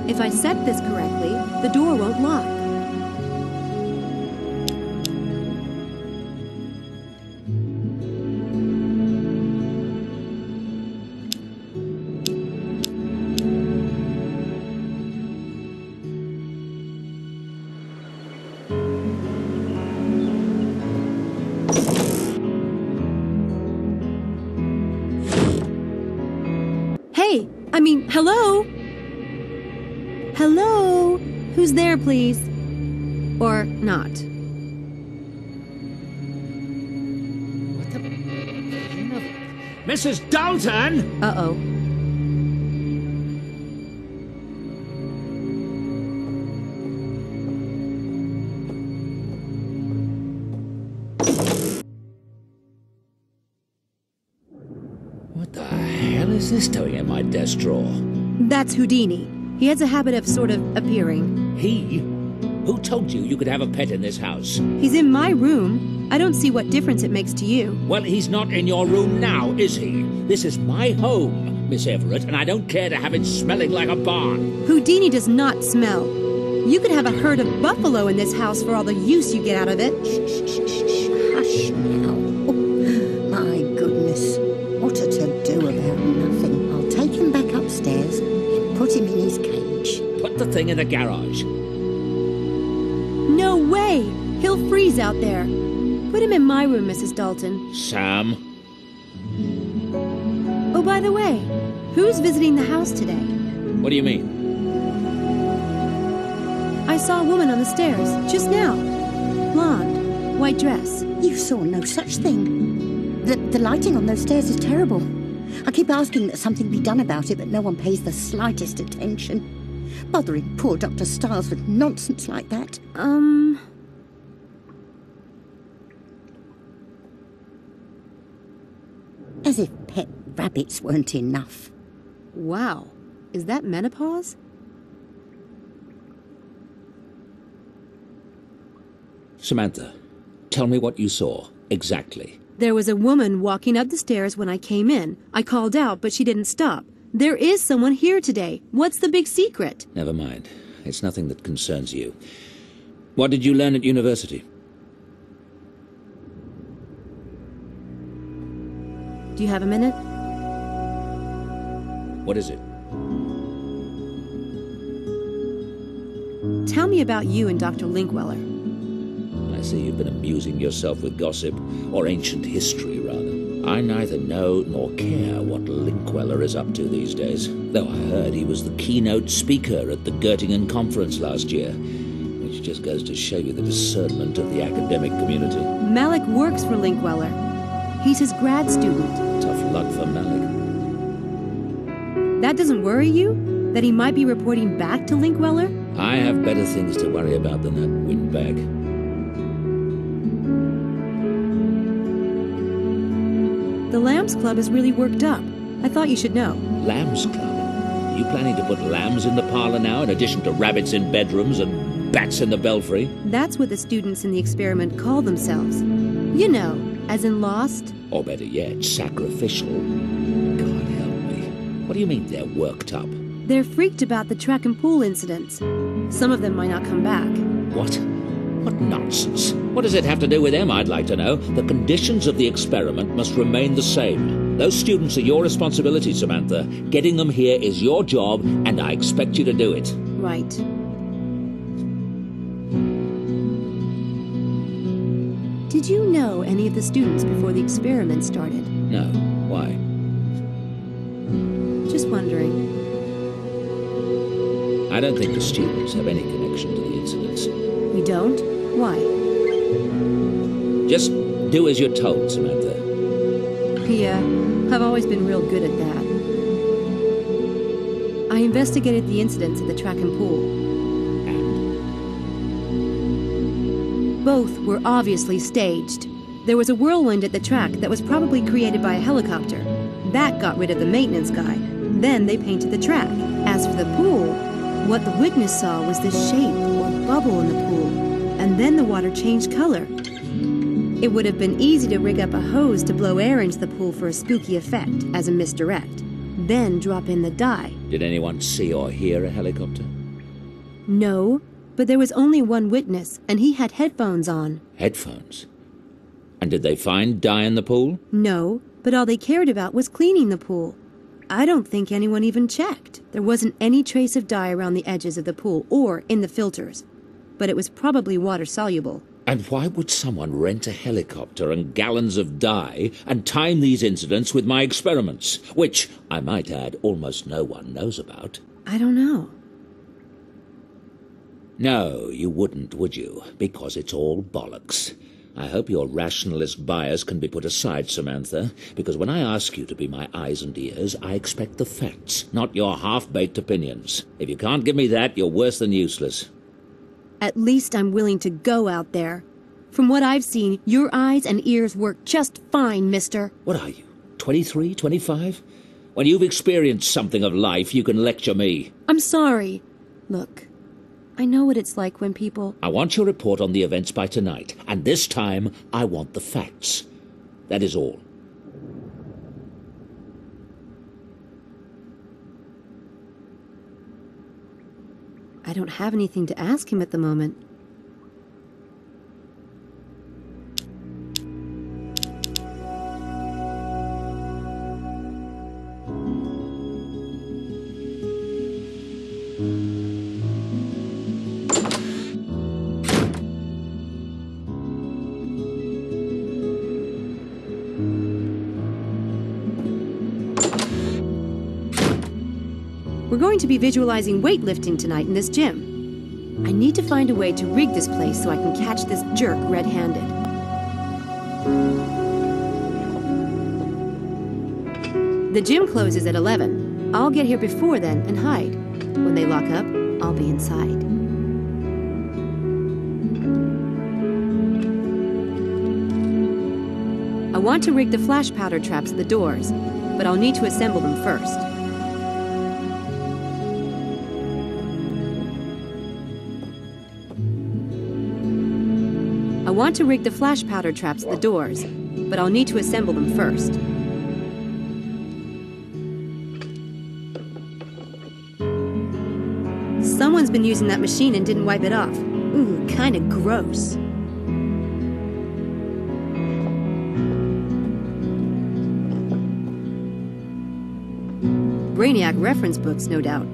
If I set this correctly, the door won't lock. Hello? Hello? Who's there, please? Or not? What the... Mrs. Dalton! Uh-oh. What the hell is this doing in my desk drawer? That's Houdini. He has a habit of sort of appearing. He? Who told you you could have a pet in this house? He's in my room. I don't see what difference it makes to you. Well, he's not in your room now, is he? This is my home, Miss Everett, and I don't care to have it smelling like a barn. Houdini does not smell. You could have a herd of buffalo in this house for all the use you get out of it. Hush now. Oh, my goodness. What a to-do about nothing. I'll take him back upstairs and put him in his cage. Put the thing in the garage. No way! He'll freeze out there. Put him in my room, Mrs. Dalton. Sam? Oh, by the way, who's visiting the house today? What do you mean? I saw a woman on the stairs, just now. Blonde, white dress. You saw no such thing. The lighting on those stairs is terrible. I keep asking that something be done about it, but no one pays the slightest attention. Bothering poor Dr. Stiles with nonsense like that. As if pet rabbits weren't enough. Wow. Is that menopause? Samantha, tell me what you saw, exactly. There was a woman walking up the stairs when I came in. I called out, but she didn't stop. There is someone here today. What's the big secret? Never mind. It's nothing that concerns you. What did you learn at university? Do you have a minute? What is it? Tell me about you and Dr. Linkweller. I see you've been amusing yourself with gossip, or ancient history, rather. I neither know nor care what Linkweller is up to these days, though I heard he was the keynote speaker at the Göttingen conference last year, which just goes to show you the discernment of the academic community. Malik works for Linkweller. He's his grad student. Tough luck for Malik. That doesn't worry you? That he might be reporting back to Linkweller? I have better things to worry about than that windbag. The Lambs Club is really worked up. I thought you should know. Lambs Club? Are you planning to put lambs in the parlor now, in addition to rabbits in bedrooms and bats in the belfry? That's what the students in the experiment call themselves. You know, as in Lost. Or better yet, sacrificial. God help me. What do you mean they're worked up? They're freaked about the track and pool incidents. Some of them might not come back. What? What nonsense. What does it have to do with them, I'd like to know? The conditions of the experiment must remain the same. Those students are your responsibility, Samantha. Getting them here is your job, and I expect you to do it. Right. Did you know any of the students before the experiment started? No. Why? Just wondering. I don't think the students have any connection to the incidents. You don't? Why? Just do as you're told, Samantha. Yeah, I've always been real good at that. I investigated the incidents at the track and pool. And? Both were obviously staged. There was a whirlwind at the track that was probably created by a helicopter. That got rid of the maintenance guy. Then they painted the track. As for the pool, what the witness saw was the shape or bubble in the pool, and then the water changed color. It would have been easy to rig up a hose to blow air into the pool for a spooky effect as a misdirect, then drop in the dye. Did anyone see or hear a helicopter? No, but there was only one witness, and he had headphones on. Headphones? And did they find dye in the pool? No, but all they cared about was cleaning the pool. I don't think anyone even checked. There wasn't any trace of dye around the edges of the pool or in the filters, but it was probably water-soluble. And why would someone rent a helicopter and gallons of dye and time these incidents with my experiments, which, I might add, almost no one knows about? I don't know. No, you wouldn't, would you? Because it's all bollocks. I hope your rationalist bias can be put aside, Samantha, because when I ask you to be my eyes and ears, I expect the facts, not your half-baked opinions. If you can't give me that, you're worse than useless. At least I'm willing to go out there. From what I've seen, your eyes and ears work just fine, mister. What are you, 23, 25? When you've experienced something of life, you can lecture me. I'm sorry. Look, I know what it's like when people... I want your report on the events by tonight, and this time I want the facts. That is all. I don't have anything to ask him at the moment. We're going to be visualizing weightlifting tonight in this gym. I need to find a way to rig this place so I can catch this jerk red-handed. The gym closes at 11. I'll get here before then and hide. When they lock up, I'll be inside. I want to rig the flash powder traps at the doors, but I'll need to assemble them first. I want to rig the flash powder traps at the doors, but I'll need to assemble them first. Someone's been using that machine and didn't wipe it off. Ooh, kinda gross. Brainiac reference books, no doubt.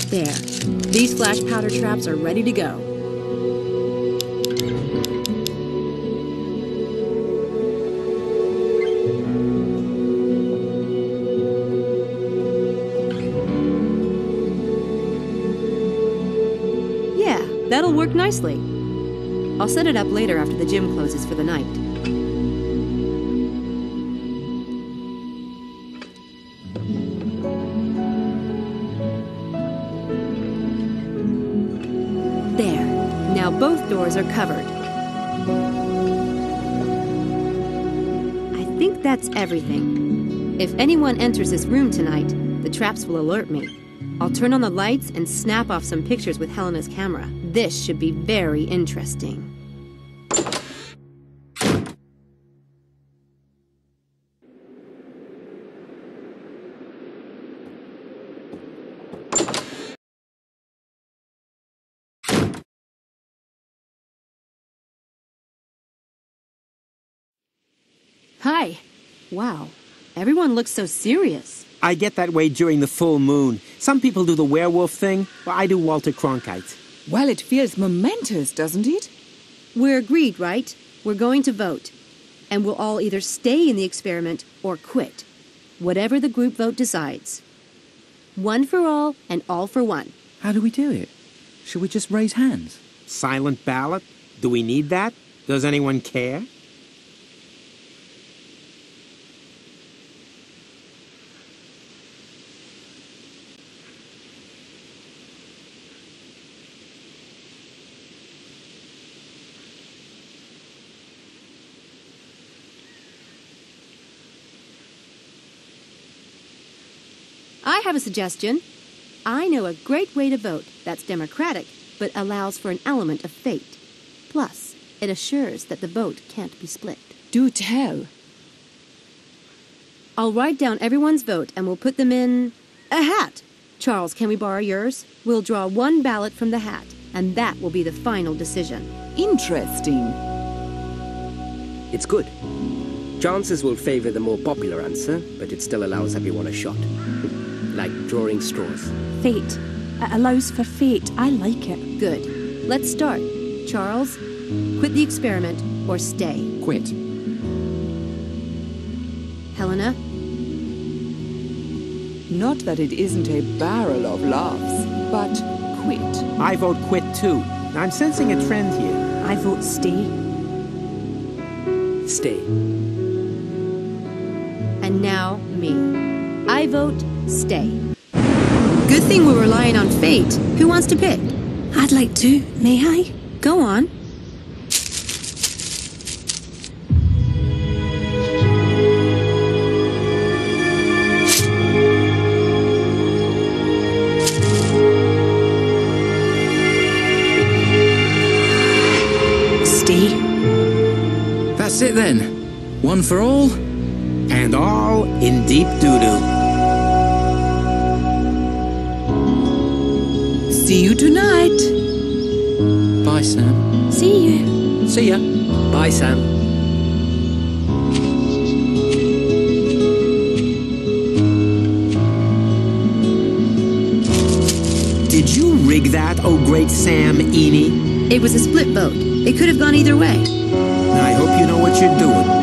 There. These flash powder traps are ready to go. Yeah, that'll work nicely. I'll set it up later after the gym closes for the night. There. Now both doors are covered. I think that's everything. If anyone enters this room tonight, the traps will alert me. I'll turn on the lights and snap off some pictures with Helena's camera. This should be very interesting. Hi. Wow. Everyone looks so serious. I get that way during the full moon. Some people do the werewolf thing, but I do Walter Cronkite. Well, it feels momentous, doesn't it? We're agreed, right? We're going to vote. And we'll all either stay in the experiment or quit. Whatever the group vote decides. One for all and all for one. How do we do it? Should we just raise hands? Silent ballot? Do we need that? Does anyone care? I have a suggestion. I know a great way to vote that's democratic, but allows for an element of fate. Plus, it assures that the vote can't be split. Do tell. I'll write down everyone's vote and we'll put them in a hat. Charles, can we borrow yours? We'll draw one ballot from the hat, and that will be the final decision. Interesting. It's good. Chances will favor the more popular answer, but it still allows everyone a shot. Like drawing straws. Fate. It allows for fate. I like it. Good. Let's start. Charles, quit the experiment or stay. Quit. Helena? Not that it isn't a barrel of laughs, but quit. I vote quit too. I'm sensing a trend here. I vote stay. Stay. And now, me. I vote stay. Good thing we're relying on fate. Who wants to pick? I'd like to. May I? Go on. Stay. That's it then. One for all. And all in deep doo-doo. See you tonight. Bye, Sam. See you. See ya. Bye, Sam. Did you rig that, oh great Sam Eaney? It was a split vote. It could have gone either way. I hope you know what you're doing.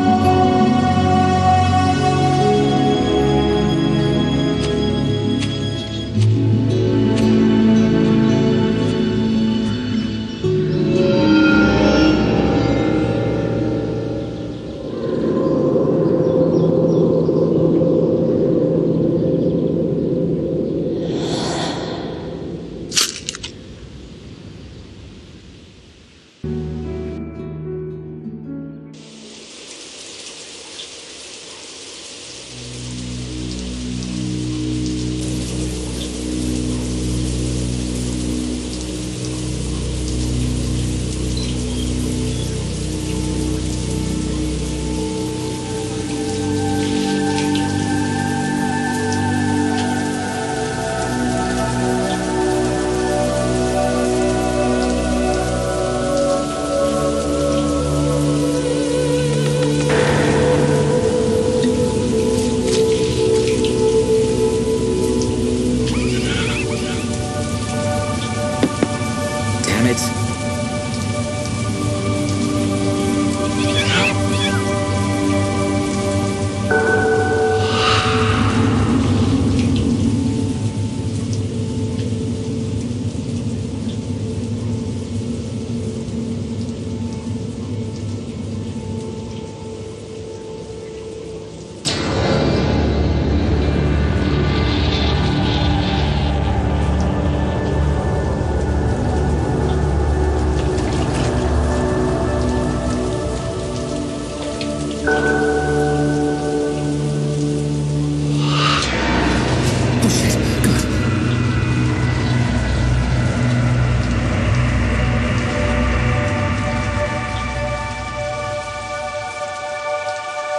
Damn it.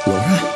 Laura?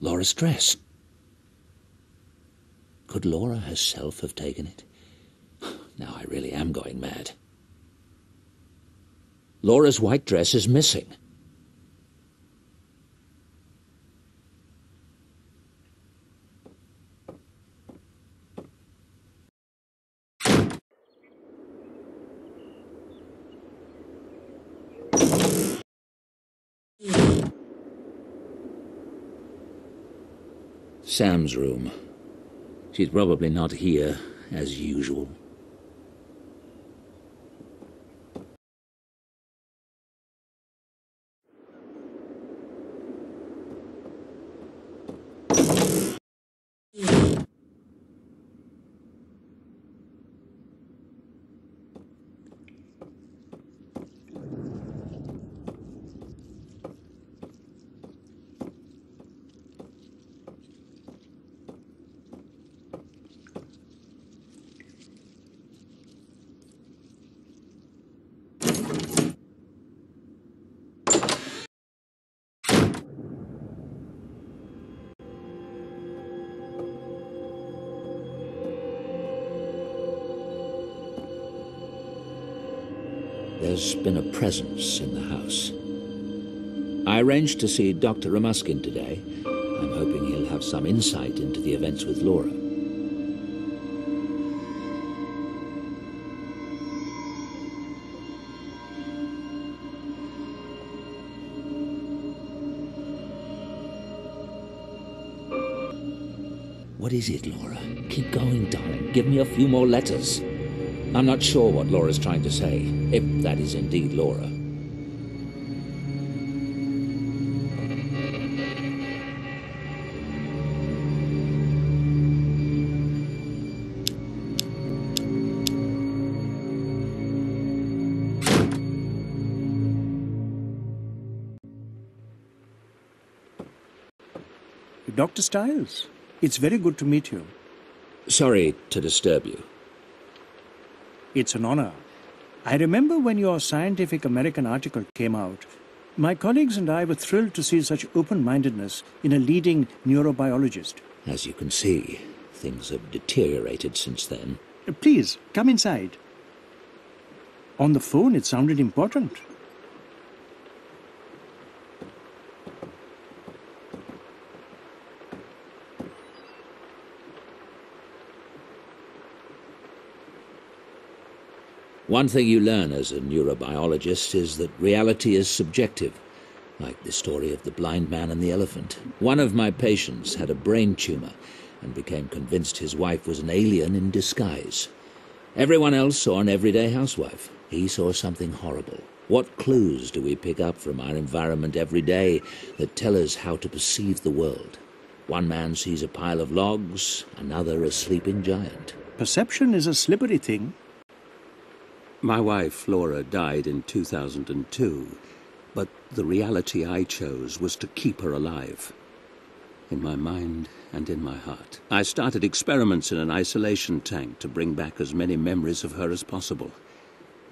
Laura's dress. Could Laura herself have taken it? Now I really am going mad. Laura's white dress is missing. Sam's room. She's probably not here, as usual. There's been a presence in the house. I arranged to see Dr. Ramuskin today. I'm hoping he'll have some insight into the events with Laura. What is it, Laura? Keep going, darling. Give me a few more letters. I'm not sure what Laura's trying to say, if that is indeed Laura. Dr. Stiles, it's very good to meet you. Sorry to disturb you. It's an honor. I remember when your Scientific American article came out, my colleagues and I were thrilled to see such open-mindedness in a leading neurobiologist. As you can see, things have deteriorated since then. Please, come inside. On the phone, it sounded important. One thing you learn as a neurobiologist is that reality is subjective, like the story of the blind man and the elephant. One of my patients had a brain tumor and became convinced his wife was an alien in disguise. Everyone else saw an everyday housewife. He saw something horrible. What clues do we pick up from our environment every day that tell us how to perceive the world? One man sees a pile of logs, another a sleeping giant. Perception is a slippery thing. My wife, Laura, died in 2002, but the reality I chose was to keep her alive. In my mind and in my heart. I started experiments in an isolation tank to bring back as many memories of her as possible,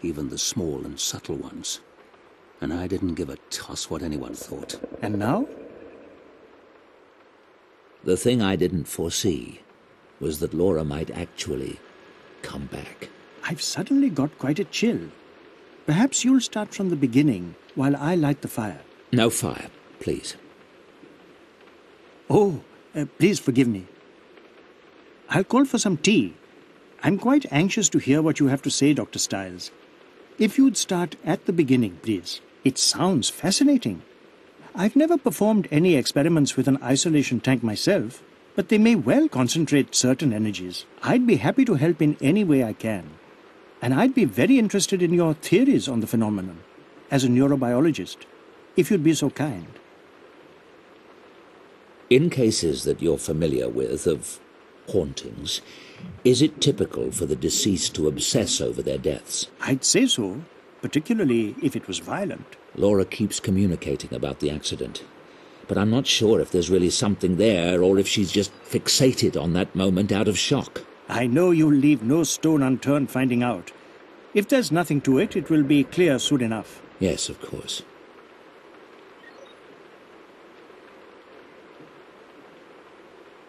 even the small and subtle ones. And I didn't give a toss what anyone thought. And now? The thing I didn't foresee was that Laura might actually come back. I've suddenly got quite a chill. Perhaps you'll start from the beginning while I light the fire. No fire, please. Oh, please forgive me. I'll call for some tea. I'm quite anxious to hear what you have to say, Dr. Stiles. If you'd start at the beginning, please. It sounds fascinating. I've never performed any experiments with an isolation tank myself, but they may well concentrate certain energies. I'd be happy to help in any way I can. And I'd be very interested in your theories on the phenomenon, as a neurobiologist, if you'd be so kind. In cases that you're familiar with of hauntings, is it typical for the deceased to obsess over their deaths? I'd say so, particularly if it was violent. Laura keeps communicating about the accident, but I'm not sure if there's really something there or if she's just fixated on that moment out of shock. I know you'll leave no stone unturned finding out. If there's nothing to it, it will be clear soon enough. Yes, of course.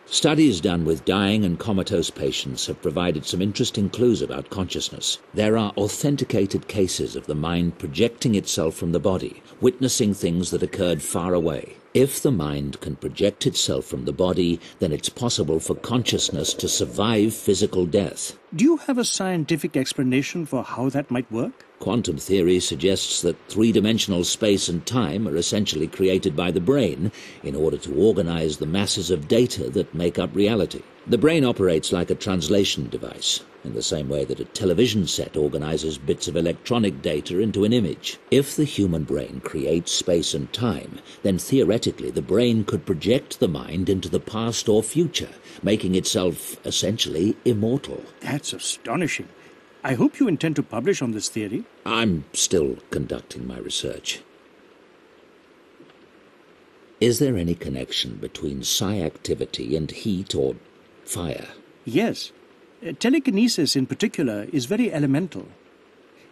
Studies done with dying and comatose patients have provided some interesting clues about consciousness. There are authenticated cases of the mind projecting itself from the body, witnessing things that occurred far away. If the mind can project itself from the body, then it's possible for consciousness to survive physical death. Do you have a scientific explanation for how that might work? Quantum theory suggests that three-dimensional space and time are essentially created by the brain in order to organize the masses of data that make up reality. The brain operates like a translation device, in the same way that a television set organizes bits of electronic data into an image. If the human brain creates space and time, then theoretically the brain could project the mind into the past or future, making itself essentially immortal. That's astonishing. I hope you intend to publish on this theory. I'm still conducting my research. Is there any connection between psi activity and heat or fire? Yes. Telekinesis in particular is very elemental.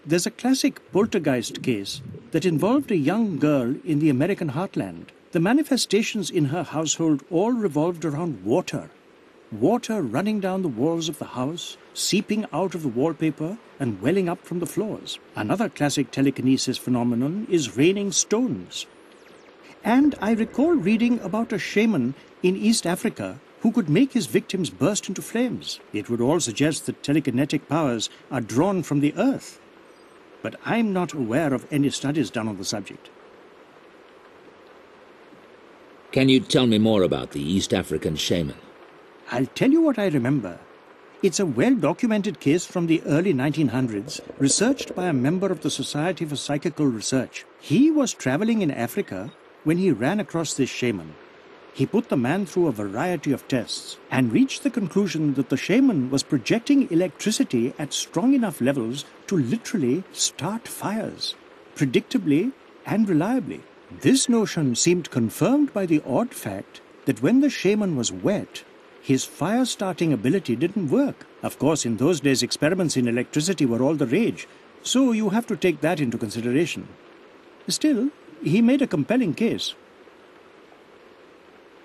There's a classic poltergeist case that involved a young girl in the American heartland. The manifestations in her household all revolved around water. Water running down the walls of the house, seeping out of the wallpaper and welling up from the floors. Another classic telekinesis phenomenon is raining stones. And I recall reading about a shaman in East Africa who could make his victims burst into flames. It would all suggest that telekinetic powers are drawn from the earth. But I'm not aware of any studies done on the subject. Can you tell me more about the East African shaman? I'll tell you what I remember. It's a well-documented case from the early 1900s, researched by a member of the Society for Psychical Research. He was traveling in Africa when he ran across this shaman. He put the man through a variety of tests and reached the conclusion that the shaman was projecting electricity at strong enough levels to literally start fires, predictably and reliably. This notion seemed confirmed by the odd fact that when the shaman was wet, his fire-starting ability didn't work. Of course, in those days, experiments in electricity were all the rage, so you have to take that into consideration. Still, he made a compelling case.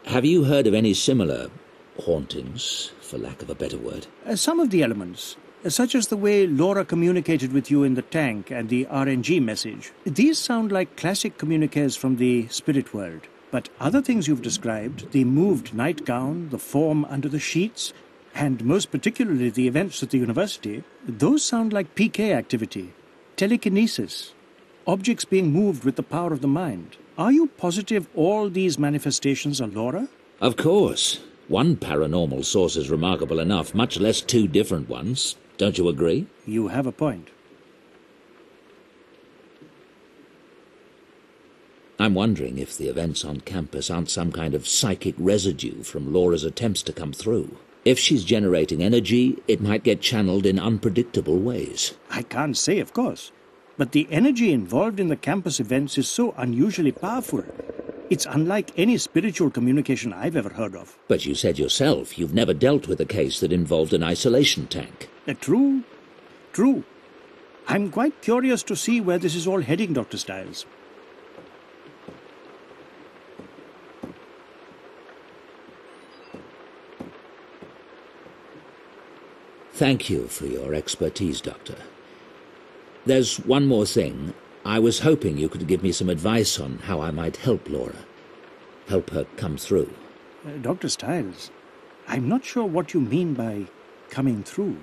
Have you heard of any similar hauntings, for lack of a better word? Some of the elements, such as the way Laura communicated with you in the tank and the RNG message, these sound like classic communiques from the spirit world. But other things you've described, the moved nightgown, the form under the sheets, and most particularly the events at the university, those sound like PK activity, telekinesis, objects being moved with the power of the mind. Are you positive all these manifestations are Laura? Of course. One paranormal source is remarkable enough, much less two different ones. Don't you agree? You have a point. I'm wondering if the events on campus aren't some kind of psychic residue from Laura's attempts to come through. If she's generating energy, it might get channeled in unpredictable ways. I can't say, of course. But the energy involved in the campus events is so unusually powerful. It's unlike any spiritual communication I've ever heard of. But you said yourself you've never dealt with a case that involved an isolation tank. True. I'm quite curious to see where this is all heading, Dr. Stiles. Thank you for your expertise, Doctor. There's one more thing. I was hoping you could give me some advice on how I might help Laura. Help her come through. Dr. Stiles, I'm not sure what you mean by coming through.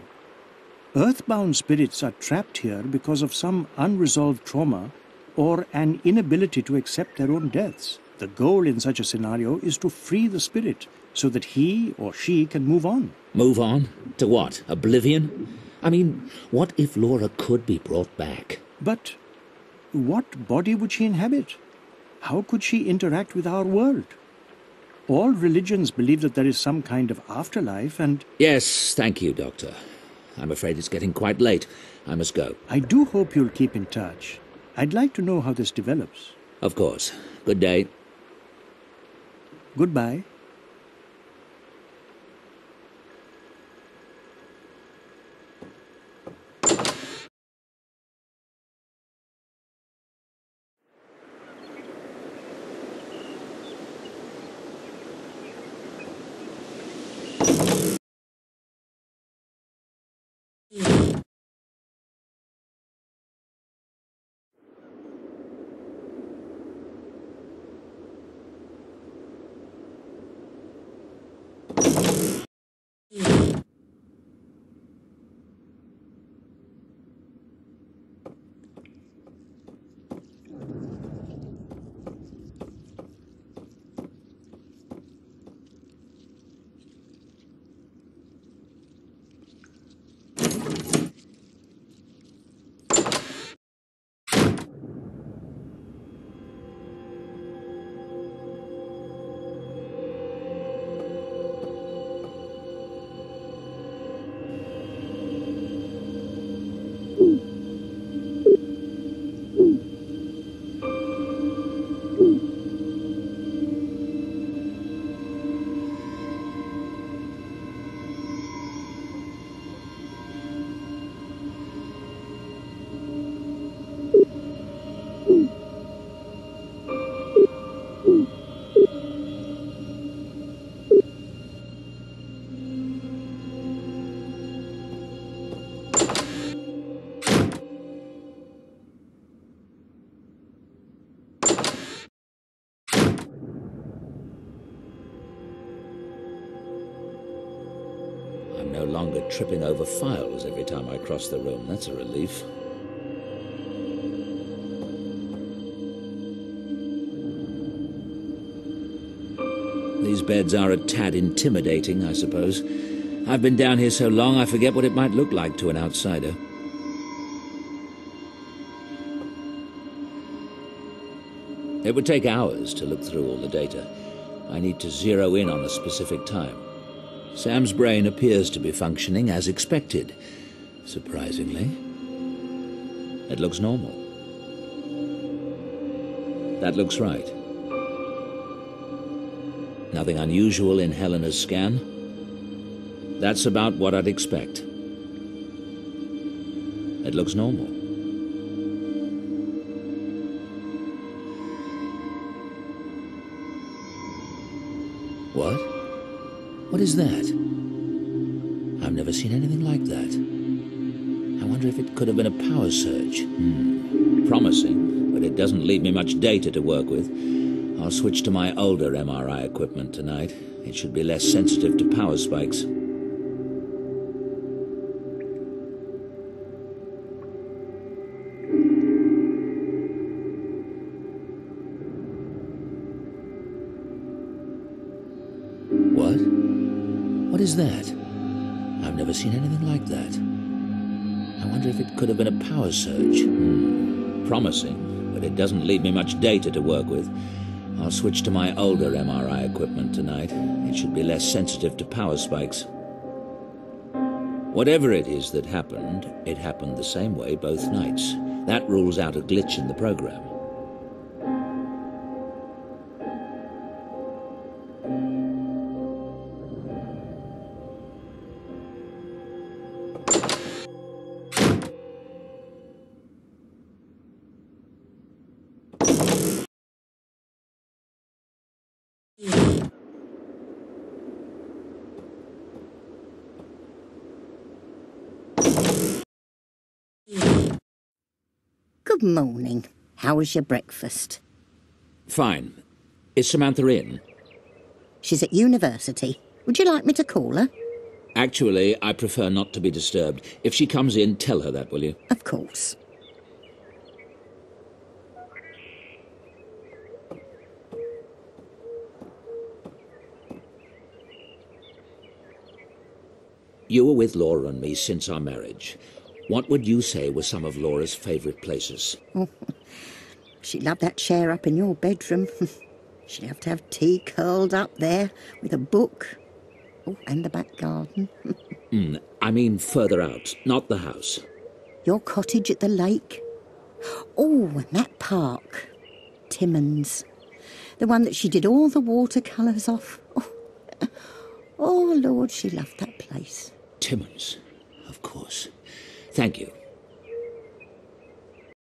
Earthbound spirits are trapped here because of some unresolved trauma or an inability to accept their own deaths. The goal in such a scenario is to free the spirit so that he or she can move on. Move on? To what? Oblivion? I mean, what if Laura could be brought back? But what body would she inhabit? How could she interact with our world? All religions believe that there is some kind of afterlife and... Yes, thank you, Doctor. I'm afraid it's getting quite late. I must go. I do hope you'll keep in touch. I'd like to know how this develops. Of course. Good day. Goodbye. no longer tripping over files every time I cross the room. That's a relief. These beds are a tad intimidating, I suppose. I've been down here so long I forget what it might look like to an outsider. It would take hours to look through all the data. I need to zero in on a specific time. Sam's brain appears to be functioning as expected, surprisingly. It looks normal. That looks right. Nothing unusual in Helena's scan. That's about what I'd expect. It looks normal. What? What is that? I've never seen anything like that. I wonder if it could have been a power surge. Promising, but it doesn't leave me much data to work with. I'll switch to my older MRI equipment tonight. It should be less sensitive to power spikes. What? What is that? I've never seen anything like that. I wonder if it could have been a power surge. Promising, but it doesn't leave me much data to work with. I'll switch to my older MRI equipment tonight. It should be less sensitive to power spikes. Whatever it is that happened, it happened the same way both nights. That rules out a glitch in the program. Good morning. How was your breakfast? Fine. Is Samantha in? She's at university. Would you like me to call her? Actually, I prefer not to be disturbed. If she comes in, tell her that, will you? Of course. You were with Laura and me since our marriage. What would you say were some of Laura's favourite places? Oh, she'd love that chair up in your bedroom. She'd have to have tea curled up there with a book. Oh, and the back garden. I mean further out, not the house. Your cottage at the lake. Oh, and that park. Timmins. The one that she did all the watercolours off. Oh, Lord, she loved that place. Timmins, of course. Thank you.